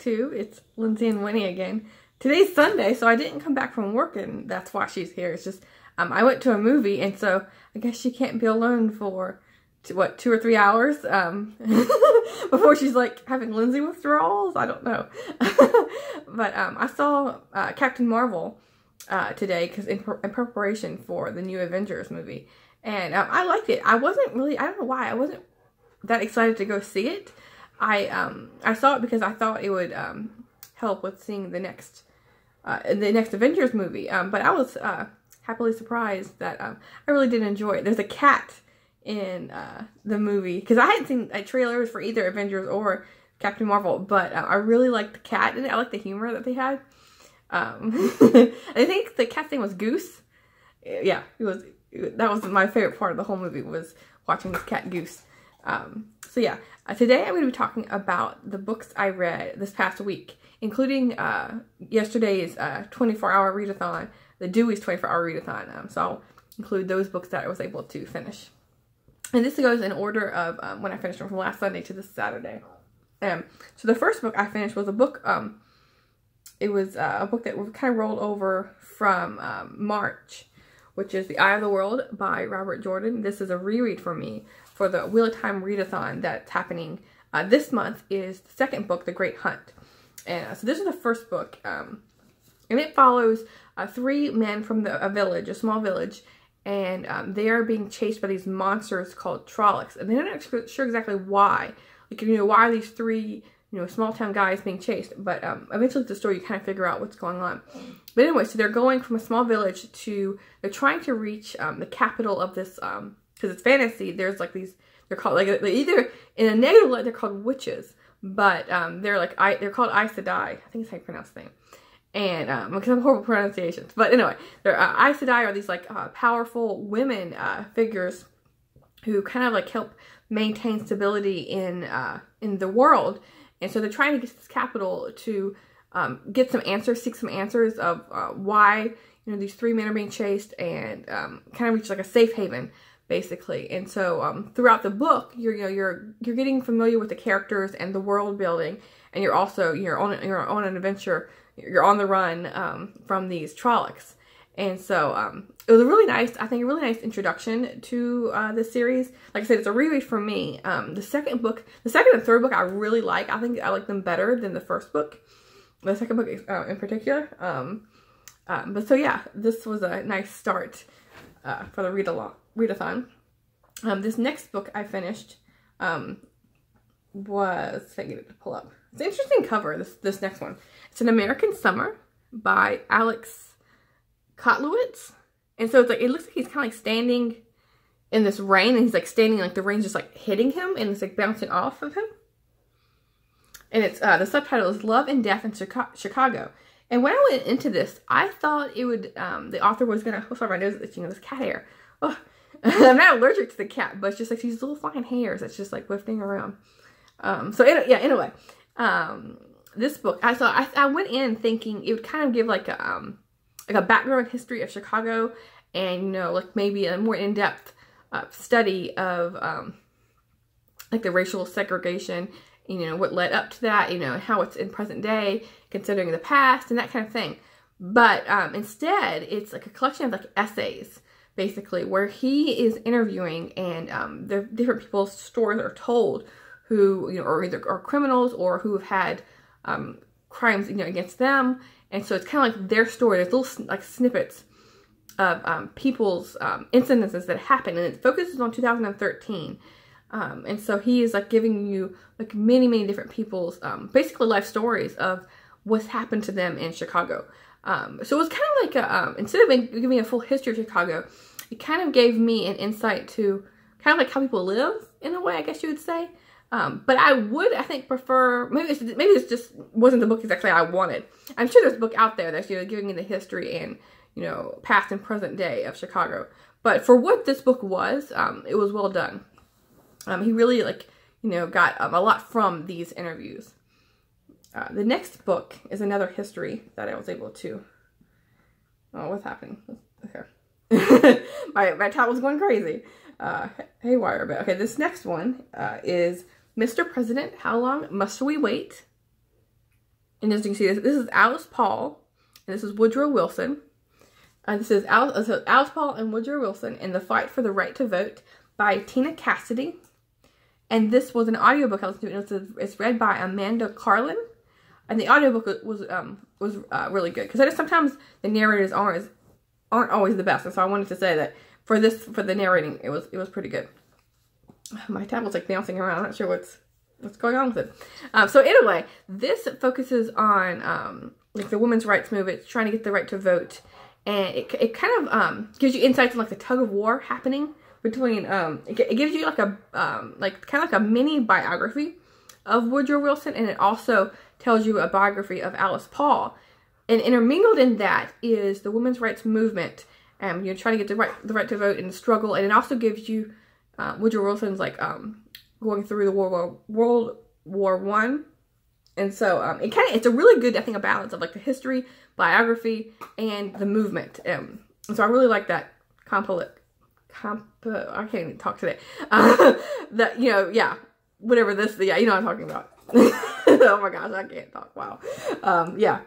2. It's Lindsay and Winnie again. Today's Sunday, so I didn't come back from work, and that's why she's here. It's just, I went to a movie, and so I guess she can't be alone for, what, 2 or 3 hours before she's like having Lindsay withdrawals. I don't know. But I saw Captain Marvel today because in preparation for the new Avengers movie, and I liked it. I wasn't really, I don't know why, I wasn't that excited to go see it. I saw it because I thought it would help with seeing the next Avengers movie. But I was happily surprised that I really did enjoy it. There's a cat in the movie because I hadn't seen trailers for either Avengers or Captain Marvel, but I really liked the cat, and I liked the humor that they had. I think the cat's name was Goose. Yeah, that was my favorite part of the whole movie, was watching this cat Goose. So yeah, today I'm going to be talking about the books I read this past week, including yesterday's 24-hour readathon, the Dewey's 24-hour readathon. So I'll include those books that I was able to finish. And this goes in order of when I finished them from last Sunday to this Saturday. So the first book I finished was a book, it was a book that kind of rolled over from March, which is The Eye of the World by Robert Jordan. This is a reread for me for the Wheel of Time readathon that's happening this month. Is the second book, The Great Hunt. And so this is the first book, and it follows 3 men from a village, a small village, and they are being chased by these monsters called Trollocs, and they're not sure exactly why. Like, why are these 3, small town guys being chased? But eventually, the story, you kind of figure out what's going on. But anyway, so they're going from a small village to, they're trying to reach the capital of this, because it's fantasy. There's like these, they're called, like, they're either in a negative light, they're called witches, but they're called Aes Sedai. I think it's how you pronounce the name. And because I'm horrible pronunciations, but anyway, they're Aes Sedai are these like powerful women figures who kind of like help maintain stability in the world. And so they're trying to get to this capital to get some answers, seek some answers of why these 3 men are being chased, and kind of reach like a safe haven, basically. And so throughout the book, you're getting familiar with the characters and the world building, and you're also you're on an adventure. You're on the run from these Trollocs. And so it was a really nice, I think, a really nice introduction to this series. Like I said, it's a reread for me. The second and third book I really like. I think I like them better than the first book. The second book in particular. But so yeah, this was a nice start for the readathon. This next book I finished was, I get it to pull up. It's an interesting cover, this next one. It's An American Summer by Alex Kotlowitz. And so it's like, it looks like he's kind of like standing in this rain, and he's like standing, like the rain's just like hitting him, and it's like bouncing off of him. And it's, the subtitle is Love and Death in Chicago. And when I went into this, I thought it would, the author was gonna, oh sorry, my nose is itching, this cat hair. Oh, I'm not allergic to the cat, but it's just like these little fine hairs that's just like whiffing around. Anyway, this book, I went in thinking it would kind of give like a background history of Chicago, and like maybe a more in-depth study of like the racial segregation, what led up to that, how it's in present day considering the past and that kind of thing. But instead, it's like a collection of like essays, basically, where he is interviewing, and the different people's stories are told who are either are criminals or who have had crimes against them. And so it's kind of like their story. There's little like snippets of people's incidences that happen, and it focuses on 2013. And so he is like giving you like many different people's basically life stories of what's happened to them in Chicago. So it was kind of like a, instead of giving a full history of Chicago, it kind of gave me an insight to kind of like how people live, in a way, I guess you would say. But I think prefer, maybe this just wasn't the book exactly I wanted. I'm sure there's a book out there that's giving me the history and past and present day of Chicago. But for what this book was, it was well done. He really got a lot from these interviews. The next book is another history that I was able to. Oh, what's happening? Okay. my tab was going crazy. Haywire. But okay, this next one is Mr. President, How Long Must We Wait? And as you can see, this is Alice Paul, and this is Woodrow Wilson. This is Alice Paul and Woodrow Wilson in The Fight for the Right to Vote by Tina Cassidy. And this was an audiobook I listened to. It's read by Amanda Carlin. And the audiobook was really good. Because sometimes the narrators aren't always the best. And so I wanted to say that for the narrating, it was pretty good. My tablet's like bouncing around. I'm not sure what's going on with it. So anyway, this focuses on like the women's rights movement, trying to get the right to vote. And it kind of gives you insights on like the tug of war happening between it gives you like a kind of like a mini biography of Woodrow Wilson, and it also tells you a biography of Alice Paul. And intermingled in that is the women's rights movement, you're trying to get the right to vote and the struggle. And it also gives you Woodrow Wilson's like going through the World War I. And so it's a really good, I think, a balance of like the history, biography, and the movement. So I really like that I can't even talk today. That, yeah, whatever this, yeah, you know what I'm talking about. Oh my gosh, I can't talk. Wow. Yeah.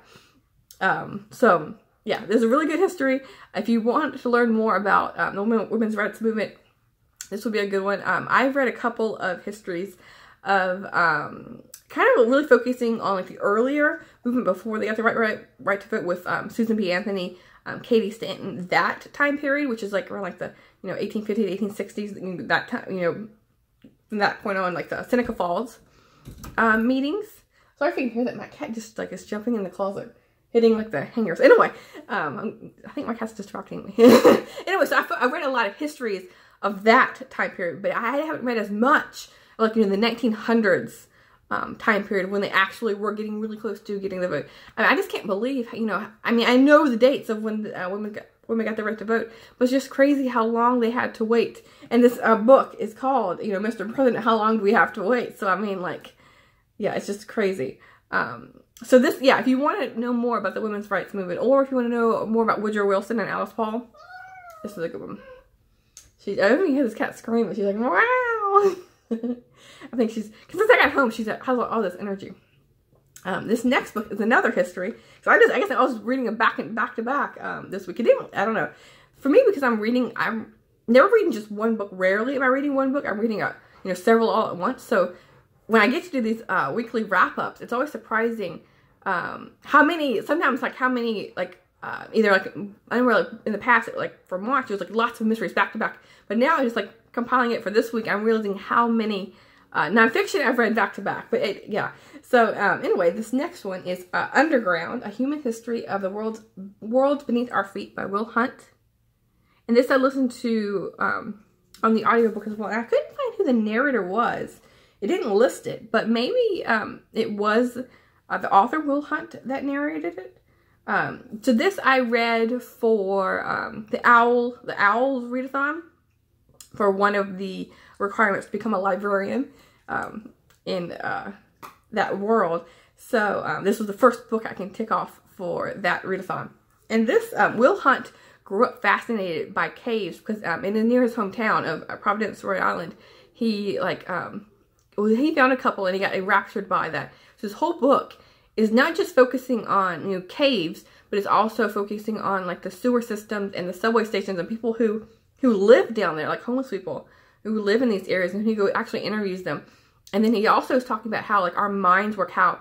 So yeah, there's a really good history. If you want to learn more about the women's rights movement, this would be a good one. I've read a couple of histories of kind of really focusing on like the earlier movement before they got the right to vote with Susan B. Anthony, Katie Stanton, that time period, which is like around like the 1850s, 1860s, that time, from that point on, like the Seneca Falls meetings. Sorry if you can hear that. My cat just like is jumping in the closet, hitting like the hangers. Anyway, I think my cat's distracting me. Anyway, so I read a lot of histories of that time period, but I haven't read as much like the 1900s time period when they actually were getting really close to getting the vote. I just can't believe, I mean, I know the dates of when women got the right to vote, but it's just crazy how long they had to wait. And this book is called, Mr. President, How Long Do We Have to Wait? So, I mean, like, yeah, it's just crazy. So this, yeah, if you want to know more about the women's rights movement, or if you want to know more about Woodrow Wilson and Alice Paul, this is a good one. I don't even hear this cat scream, but she's like, wow. I think because since I got home, she has all this energy. This next book is another history. So I guess I was reading them back to back this week. I don't know. For me, because I'm never reading just one book. Rarely am I reading one book. I'm reading several all at once. So when I get to do these weekly wrap-ups, it's always surprising how many either like I remember like in the past, like for March, it was like lots of mysteries back to back. But now I'm just like compiling it for this week. I'm realizing how many nonfiction I've read back to back. But yeah. So anyway, this next one is Underground: A Human History of the World Beneath Our Feet by Will Hunt. And this I listened to on the audiobook as well. And I couldn't find who the narrator was. It didn't list it, but maybe it was the author Will Hunt that narrated it. So this I read for the Owls readathon, for one of the requirements to become a librarian in that world. So this was the first book I can tick off for that readathon. And this Will Hunt grew up fascinated by caves because near his hometown of Providence, Rhode Island, he he found a couple and he got enraptured by that. So this whole book is not just focusing on caves, but it's also focusing on like the sewer systems and the subway stations and people who live down there, like homeless people who live in these areas, and he actually interviews them. And then he also is talking about how like our minds work, how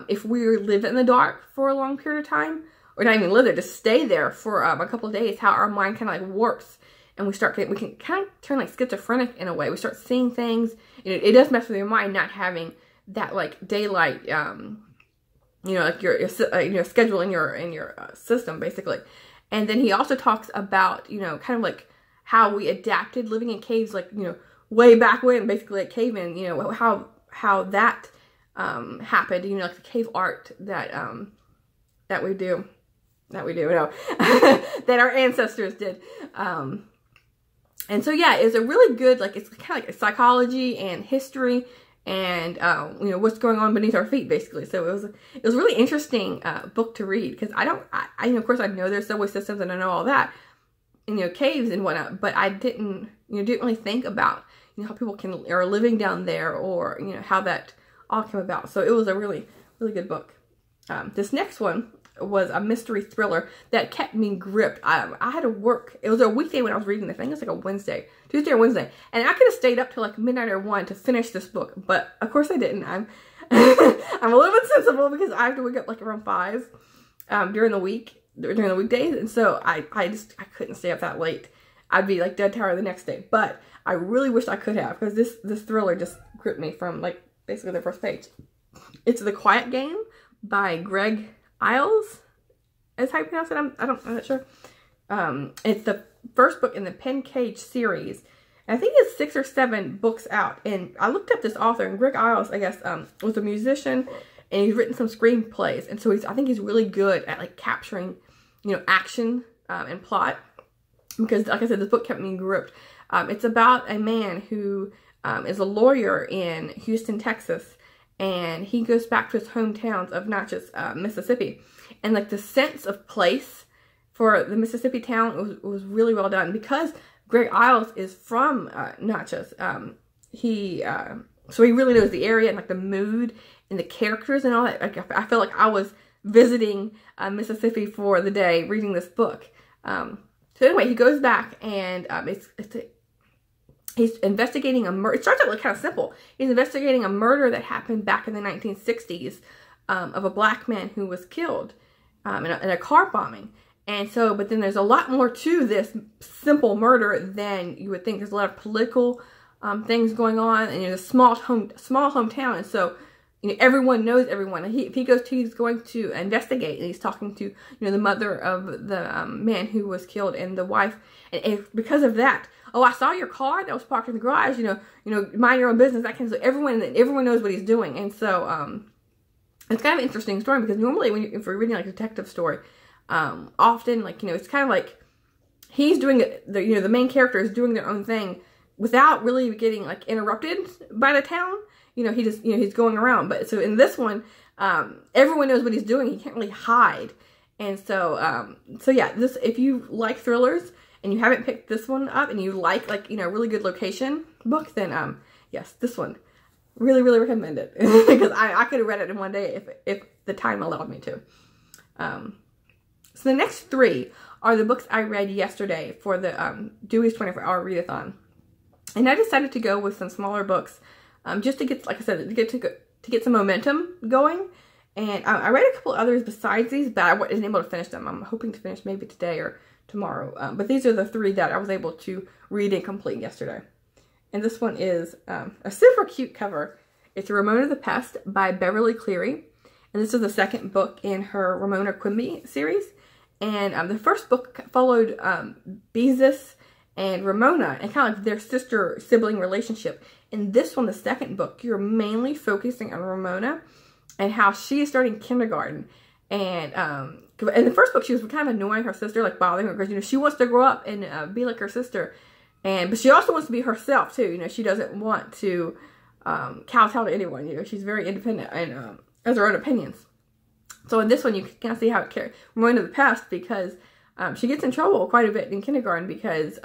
if we live in the dark for a long period of time, or not even live there, just stay there for a couple of days, how our mind kind of like works, and we can kind of turn like schizophrenic in a way. We start seeing things. It does mess with your mind not having that like daylight. Like your schedule in your system basically. And then he also talks about kind of like how we adapted living in caves, like way back when, basically like cavemen. How that happened. Like the cave art that we do, that our ancestors did. And so yeah, it's a really good, like, it's kind of like psychology and history and what's going on beneath our feet basically. So it was a really interesting book to read, because I of course I know there's subway systems and I know all that, and caves and whatnot, but I didn't really think about how people are living down there, or how that all came about. So it was a really, really good book. This next one was a mystery thriller that kept me gripped. I had to work. It was a weekday when I was reading this. I think it was like a Wednesday, Tuesday or Wednesday. And I could have stayed up till like midnight or 1 to finish this book. But of course I didn't. I'm I'm a little bit sensible because I have to wake up like around 5 during the weekdays. And so I couldn't stay up that late. I'd be like dead tired the next day. But I really wish I could have, because this thriller just gripped me from like basically the first page. It's The Quiet Game by Greg Iles, is how you pronounce it. I'm not sure. It's the first book in the Pen Cage series. And I think it's 6 or 7 books out. And I looked up this author, and Greg Iles, I guess, was a musician, and he's written some screenplays. And so I think he's really good at like capturing, action and plot. Because, like I said, this book kept me gripped. It's about a man who is a lawyer in Houston, Texas, and he goes back to his hometowns of Natchez, Mississippi. And like the sense of place for the Mississippi town was really well done, because Greg Iles is from Natchez. So he really knows the area and like the mood and the characters and all that. Like, I felt like I was visiting Mississippi for the day reading this book. So anyway, he goes back, and he's investigating a murder. It starts out like kind of simple. He's investigating a murder that happened back in the 1960s of a black man who was killed in a car bombing. And so, but then there's a lot more to this simple murder than you would think. There's a lot of political things going on, and it's a small hometown, and so everyone knows everyone. He's going to investigate, and he's talking to the mother of the man who was killed and the wife, and because of that, oh, I saw your car that was parked in the garage. Mind your own business. That kind of, so everyone knows what he's doing, and so it's kind of an interesting story, because normally if we're reading like a detective story, often it's kind of like he's doing it. The main character is doing their own thing without really getting like interrupted by the town. He's going around. But so in this one, everyone knows what he's doing. He can't really hide. And so, yeah, if you like thrillers and you haven't picked this one up, and you like a really good location book, then, yes, this one, really, really recommend it, because I could have read it in one day if the time allowed me to. So the next 3 are the books I read yesterday for the, Dewey's 24-hour readathon. And I decided to go with some smaller books, just to get, like I said, to get some momentum going. And I read a couple others besides these, but I wasn't able to finish them. I'm hoping to finish maybe today or tomorrow. But these are the 3 that I was able to read and complete yesterday. And this one is a super cute cover. It's Ramona the Pest by Beverly Cleary. And this is the 2nd book in her Ramona Quimby series. And the first book followed Beezus and Ramona, and kind of like their sister-sibling relationship. In this one, the 2nd book, you're mainly focusing on Ramona and how she is starting kindergarten. And in the first book, she was kind of annoying her sister, like bothering her, because she wants to grow up and be like her sister. But she also wants to be herself too. She doesn't want to kowtow to anyone. She's very independent and has her own opinions. So in this one, you can kind of see how it carries Ramona the Pest, because she gets in trouble quite a bit in kindergarten because,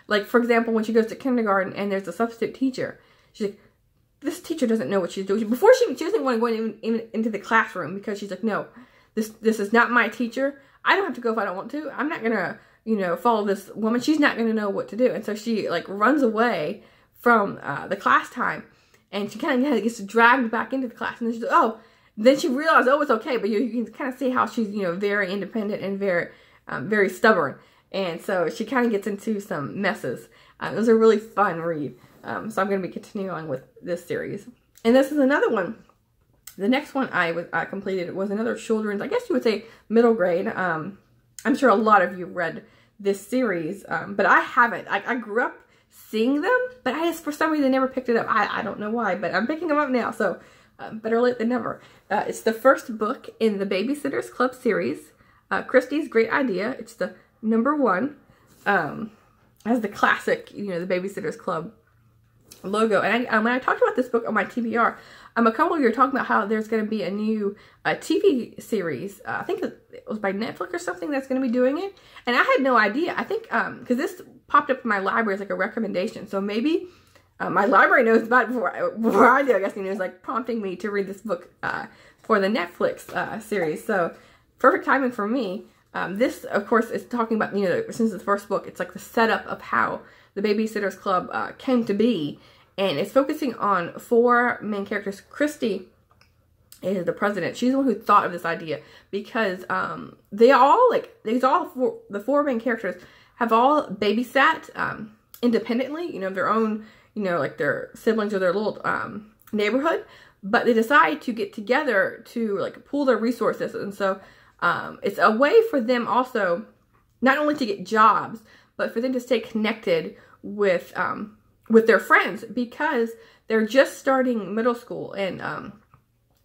like, for example, when she goes to kindergarten and there's a substitute teacher, she's like, this teacher doesn't know what she's doing. Before she doesn't want to go into the classroom, because she's like, no, this is not my teacher. I don't have to go if I don't want to. I'm not going to, follow this woman. She's not going to know what to do. And so she, like, runs away from the class time, and she kind of gets dragged back into the class. And then she's like, oh, then she realized, oh, it's okay. But you can kind of see how she's, very independent and very stubborn. And so she kind of gets into some messes. It was a really fun read. So I'm going to be continuing on with this series. And this is another one. The next one I completed was another children's, I guess you would say middle grade. I'm sure a lot of you read this series, but I haven't. I grew up seeing them, but I just, for some reason, never picked it up. I don't know why, but I'm picking them up now, so better late than never. It's the first book in the Babysitter's Club series. Christies, great idea. It's the #1. Has the classic, the Babysitter's Club logo. And when I talked about this book on my TBR, a couple of you were talking about how there's going to be a new TV series. I think it was by Netflix or something that's going to be doing it. And I had no idea. I think, because this popped up in my library as like a recommendation. So maybe my library knows about it before I do. I guess, it's like prompting me to read this book. for the Netflix series. So perfect timing for me. This, of course, is talking about, you know, since the first book, it's like the setup of how the Babysitters Club came to be. And it's focusing on 4 main characters. Christy is the president. She's the one who thought of this idea because the 4 main characters have all babysat independently, you know, their own, you know, like their siblings or their little neighborhood. But they decide to get together to like pool their resources. And so it's a way for them also not only to get jobs, but for them to stay connected with their friends, because they're just starting middle school and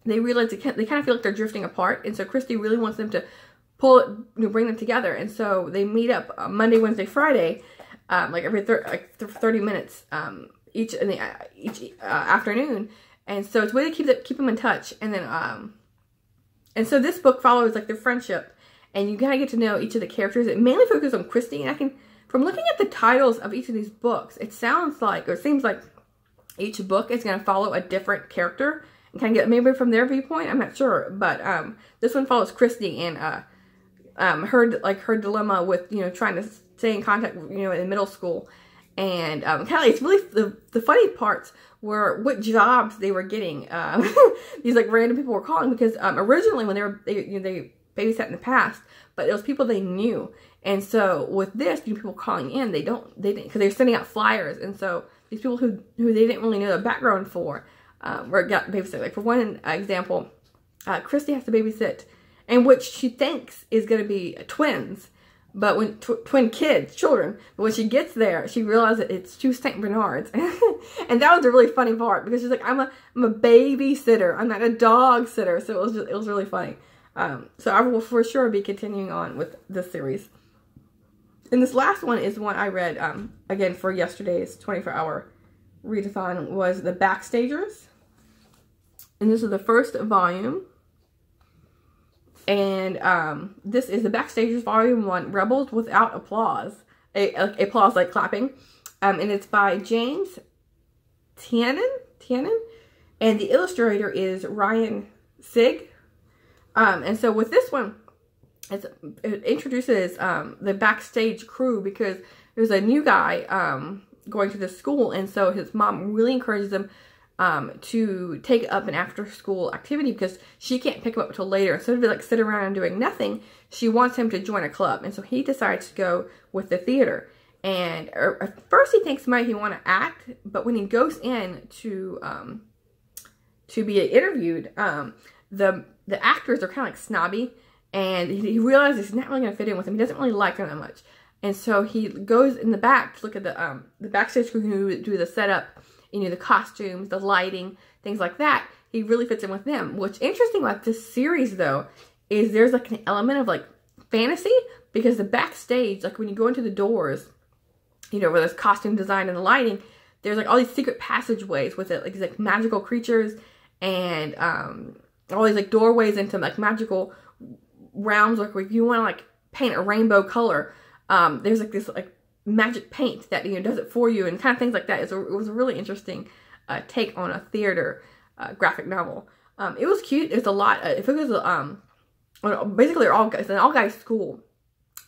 they realize they kind of feel like they're drifting apart. And so Christy really wants them to bring them together. And so they meet up Monday, Wednesday, Friday, like every 30 minutes each afternoon. And so it's a way to keep them in touch. And then and so this book follows like their friendship, and you kind of get to know each of the characters. It mainly focuses on Christy, and from looking at the titles of each of these books, it seems like each book is going to follow a different character and kind of get maybe from their viewpoint. I'm not sure, but this one follows Christy and her dilemma with, you know, trying to stay in contact, you know, in middle school, and kind of like, it's really the funny parts were what jobs they were getting. These like random people were calling because originally when they babysat in the past, but it was people they knew. And so with this, you know, people calling in, they didn't, because they're sending out flyers. And so these people who they didn't really know the background for, got babysit. Like for one example, Christy has to babysit, and which she thinks is going to be twins, but when twin children, but when she gets there, she realizes that it's 2 St. Bernards. And that was a really funny part, because she's like, I'm a babysitter, I'm not a dog sitter. So it was really funny. So I will for sure be continuing on with this series. And this last one is one I read, again, for yesterday's 24-hour readathon, was the Backstages. And this is the first volume. And this is the Backstages Volume 1, Rebels Without Applause. Applause like clapping. And it's by James Tianen. And the illustrator is Ryan Sig. And so with this one, it introduces the backstage crew, because there's a new guy going to this school, and so his mom really encourages him to take up an after-school activity because she can't pick him up until later. Instead of like sitting around and doing nothing, she wants him to join a club, and so he decides to go with the theater. And at first he thinks maybe he want to act, but when he goes in to be interviewed, the actors are kind of like snobby. And he realizes he's not really going to fit in with them. He doesn't really like them that much. And so he goes in the back to look at the backstage crew who do the setup, you know, the costumes, the lighting, things like that. He really fits in with them. What's interesting about this series, though, is there's like an element of like fantasy, because the backstage, like when you go into the doors, you know, where there's costume design and the lighting, there's like all these secret passageways with it, like these like magical creatures and all these like doorways into like magical realms. Like if you want to like paint a rainbow color, there's like this like magic paint that, you know, does it for you, and kind of things like that. It was a really interesting take on a theater graphic novel. It was cute. There's a lot. It focuses basically it's an all guys school,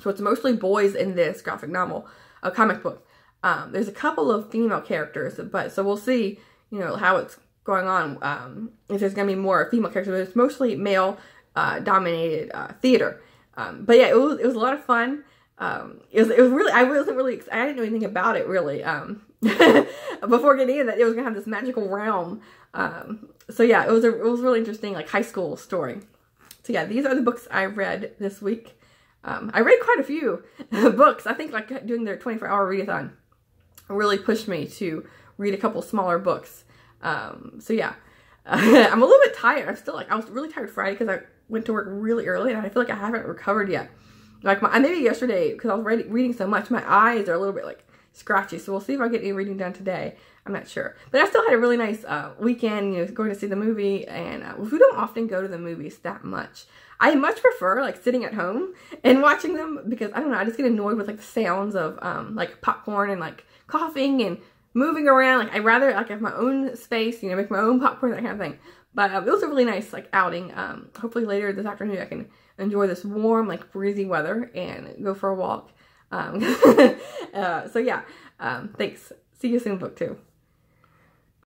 so it's mostly boys in this graphic novel, a comic book. There's a couple of female characters, but so we'll see, you know, how it's going on. If there's gonna be more female characters, but it's mostly male dominated theater. But yeah, it was a lot of fun. It was really, I didn't know anything about it really before getting into that. It was gonna have this magical realm. So yeah, it was really interesting, like high school story. So yeah, these are the books I read this week. I read quite a few books. I think like doing their 24-hour readathon really pushed me to read a couple smaller books. So yeah, I'm a little bit tired. I was really tired Friday because I went to work really early, and I feel like I haven't recovered yet. Like maybe yesterday, because I was reading so much, my eyes are a little bit like scratchy. So we'll see if I get any reading done today. I'm not sure, but I still had a really nice weekend. You know, going to see the movie, and we don't often go to the movies that much. I much prefer like sitting at home and watching them, because I don't know, I just get annoyed with like the sounds of like popcorn and like coughing and moving around. Like I'd rather like have my own space, you know, make my own popcorn, that kind of thing. But it was a really nice like outing. Hopefully later this afternoon I can enjoy this warm, like breezy weather and go for a walk. So yeah, thanks. See you soon, book 2.